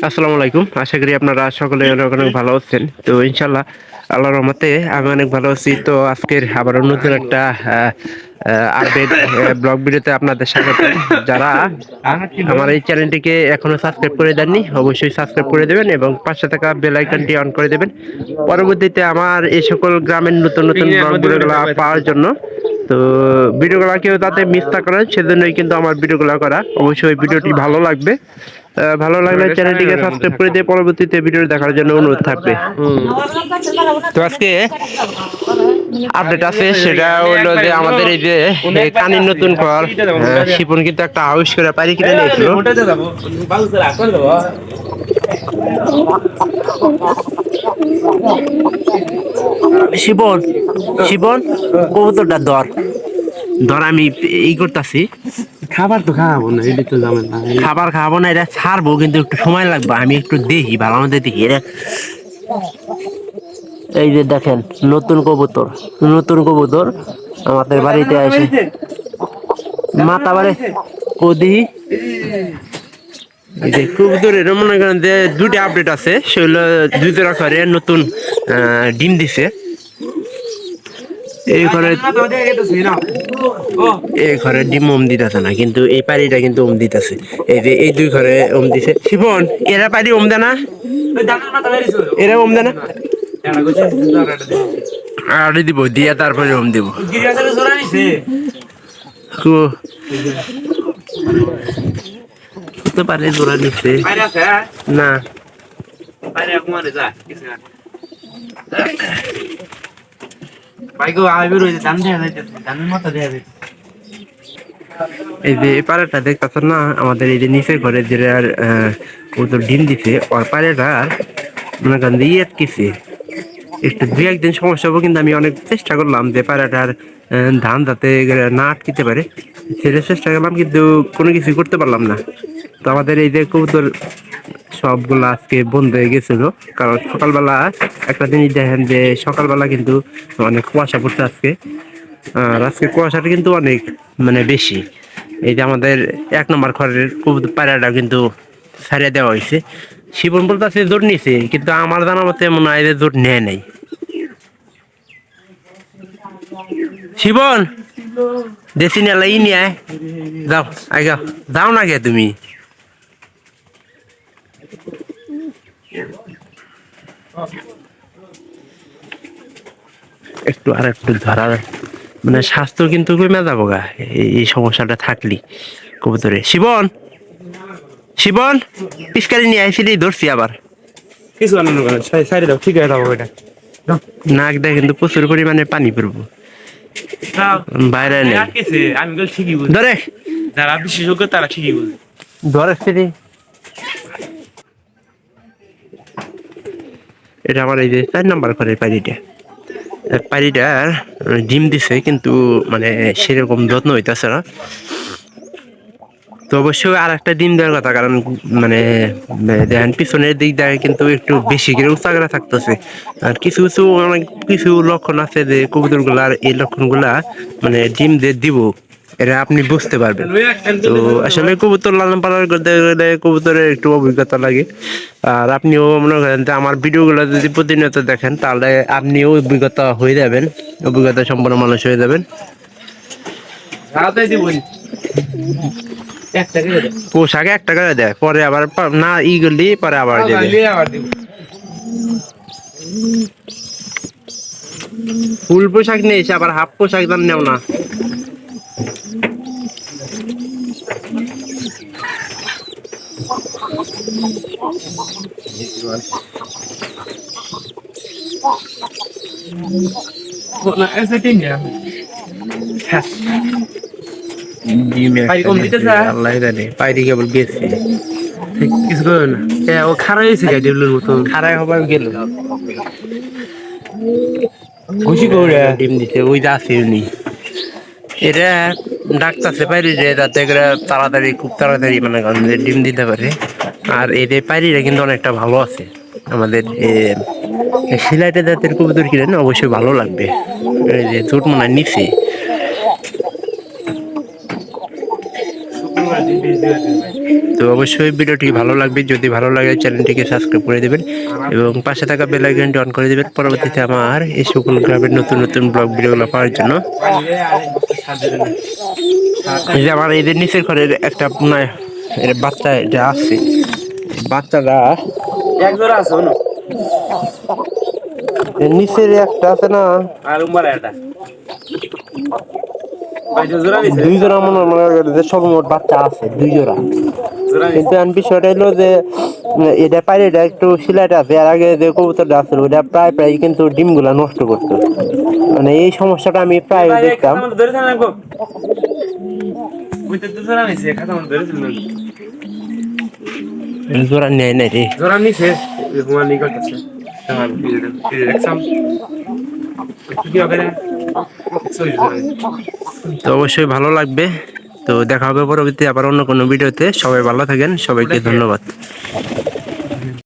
আসসালামু আলাইকুম। আশা করি আপনারা সকলে অনেক অনেক ভালো আছেন। তো ইনশাল্লাহ আল্লাহর রহমতে আমি অনেক ভালো আছি। তো আজকের আবার নতুন একটা আপডেট ব্লগ ভিডিওতে আপনাদের স্বাগত। যারা আমার এই চ্যানেলটিকে এখনো সাবস্ক্রাইব করে দেননি অবশ্যই সাবস্ক্রাইব করে দেবেন এবং পাশে থাকা বেল আইকনটি অন করে দেবেন। পরবর্তীতে আমার এই সকল গ্রামের নতুন নতুন ব্লগ ভিডিওগুলো পাওয়ার জন্য। তো ভিডিওগুলো কেউ তাতে মিস না করেন সেজন্যই কিন্তু আমার ভিডিওগুলো করা। অবশ্যই ভিডিওটি ভালো লাগবে। ভালো লাগলে চ্যানেলটিকে সাবস্ক্রাইব করে দিয়ে পরবর্তীতে ভিডিও দেখার জন্য অনুরোধ থাকবে। তো আজকে আপডেট আছে, সেটা হলো যে আমাদের এই যে কানির নতুন ঘর শিপন কিন্তু একটা হাউস করে পারি কিনে নিয়েছিল। শিপন শিপন কবুতরটা ধর ধর, আমি এই করতেছি। খাবার তো খাওয়াবো না, এটা তো জানেন না। খাবার খাবো না, এটা ছাড়বো কিন্তু একটু সময় লাগবে। আমি একটু দেখি, ভালো মতো দেখি এটা। এই যে দেখেন নতুন কবুতর, নতুন কবুতর আমাদের বাড়িতে আসে। মাথা বাড়ে কদি এই যে কবুতরের মনে করেন যে দুটি আপডেট আছে, সেগুলো দুই জোড়া করে নতুন ডিম দিছে। এই ঘরে ডিম ওম দিতেছে না, কিন্তু এই পাড়িটা কিন্তু ওম দিতেছে। এই যে এই দুই ঘরে ওম দিছে। শিবন এরা পাড়ি ওম দেয় না, এরা ওম দেয় না। আর দিব দিয়া তারপরে ওম দিব। তো পারে জোড়া নিচ্ছে না। এই যে এই পাড়াটা দেখতেছেন না, আমাদের এই যে নিচের ঘরে যে ওদের ডিম দিছে ওর পাড়াটার মনে করেন দিয়ে আটকেছে। একটু দুই একদিন সমস্যা হবো, কিন্তু আমি অনেক চেষ্টা করলাম যে পাড়াটার ধান যাতে না আটকিতে পারে সেটা চেষ্টা করলাম, কিন্তু কোনো কিছু করতে পারলাম না। তো আমাদের এই যে কবুতর সবগুলো আজকে বন্ধ হয়ে গেছিল, কারণ সকালবেলা একটা জিনিস দেখেন যে সকালবেলা কিন্তু অনেক কুয়াশা পড়ছে আজকে। আর আজকে কুয়াশাটা কিন্তু অনেক মানে বেশি। এই যে আমাদের 1 নম্বর ঘরের কবুতর পায়রাটা কিন্তু ছাড়িয়ে দেওয়া হয়েছে। শিবন বলতে আছে জোর নিছে, কিন্তু আমার জানা মতে মনে হয় যে জোর নেয় নাই। শিবন দেশি নেলা ই নিয়ে যাও, আগে যাও না গে তুমি। একটু আর একটু ধরার মানে স্বাস্থ্য কিন্তু কমে যাবো গা এই সমস্যাটা থাকলি কবুতরে। শিবন শিবন পিচকারি নিয়ে আইসি ধরছি আবার কিছু সাইডে দাও, ঠিক আছে দাও এটা। নাক দেয় কিন্তু প্রচুর পরিমাণে পানি পড়বো বাইরে নেই। আমি ঠিকই বুঝি, ধরে যারা বিশেষজ্ঞ তারা ঠিকই বুঝে। ধরে এটা আমার এই যে 4 নম্বর ঘরের পানিটা। পানিটার ডিম দিছে, কিন্তু মানে সেরকম যত্ন হইতেছে না। তো অবশ্যই আর একটা ডিম দেওয়ার কথা, কারণ মানে দেখেন পিছনের দিক দিয়ে কিন্তু একটু বেশি করে উচ্চাগরা থাকতেছে। আর কিছু কিছু অনেক কিছু লক্ষণ আছে যে কবুতর গুলার এই লক্ষণ গুলা মানে ডিম যে দিব এটা আপনি বুঝতে পারবেন। তো আসলে কবুতর লালন পালন করতে গেলে কবুতরের একটু অভিজ্ঞতা লাগে। আর আপনিও মনে করেন যে আমার ভিডিওগুলো যদি প্রতিনিয়ত দেখেন তাহলে আপনিও অভিজ্ঞতা হয়ে যাবেন, অভিজ্ঞতা সম্পন্ন মানুষ হয়ে যাবেন। পোশাকে 1 টাকা দেয়, পরে আবার না ই করলি পরে আবার ফুল পোশাক নিয়েছে, আবার হাফ পোশাক দাম নেও না। আল্লাহ জানে পাইরি কেবল গেছে কিছু করবে না। ও খারাই হয়েছে ডেবলের মতো খারাই হবার গেল খুশি করে ডিম দিতে ওই যে আছে উনি। এটা ডাকতেছে পাইরি রে যাতে করে তাড়াতাড়ি খুব তাড়াতাড়ি মানে ডিম দিতে পারে। আর এই যে পাইরিটা কিন্তু অনেকটা ভালো আছে। আমাদের সিলাইটা জাতের কবুতর কিনেন অবশ্যই ভালো লাগবে। এই যে ছোট মনে হয় নিচে তো অবশ্যই ভিডিওটি ভালো লাগবে, যদি ভালো লাগে চ্যানেলটিকে সাবস্ক্রাইব করে দেবেন এবং পাশে থাকা বেল আইকনটি অন করে দেবেন পরবর্তীতে আমার এই সকল গ্রামের নতুন নতুন ব্লগ ভিডিওগুলো পাওয়ার জন্য। এই যে আমার এদের নিচের ঘরের একটা এর বাচ্চা এটা আছে, বাচ্চাটা এক জোড়া আছে অনু এর নিচের একটা আছে না, আর উম্বার এটা ভাই জোড়া নিছে দুই জোড়া মনে হয় যে সর্বমোট বাচ্চা আছে 2 জোড়া। জোড়া নিছে কিন্তু আমি বিষয়টা হলো যে এটা পাইলে এটা একটু সিলাইটা আছে, আর আগে যে কবুতরটা আছে ওটা প্রায় প্রায় কিন্তু ডিমগুলা নষ্ট করতো, মানে এই সমস্যাটা আমি প্রায় ভাই দেখতাম। খাতা মতো ধরে থাকো গো বুঝতে তো জোড়া নিছে খাতা মতো ধরে ছিল জোড়া নেয় নাই রে। জোড়া নিছে হুয়া নিকট আছে তোমার এক্সাম কি হবে না তো অবশ্যই ভালো লাগবে। তো দেখা হবে পরবর্তী আবার অন্য কোনো ভিডিওতে। সবাই ভালো থাকেন, সবাইকে ধন্যবাদ।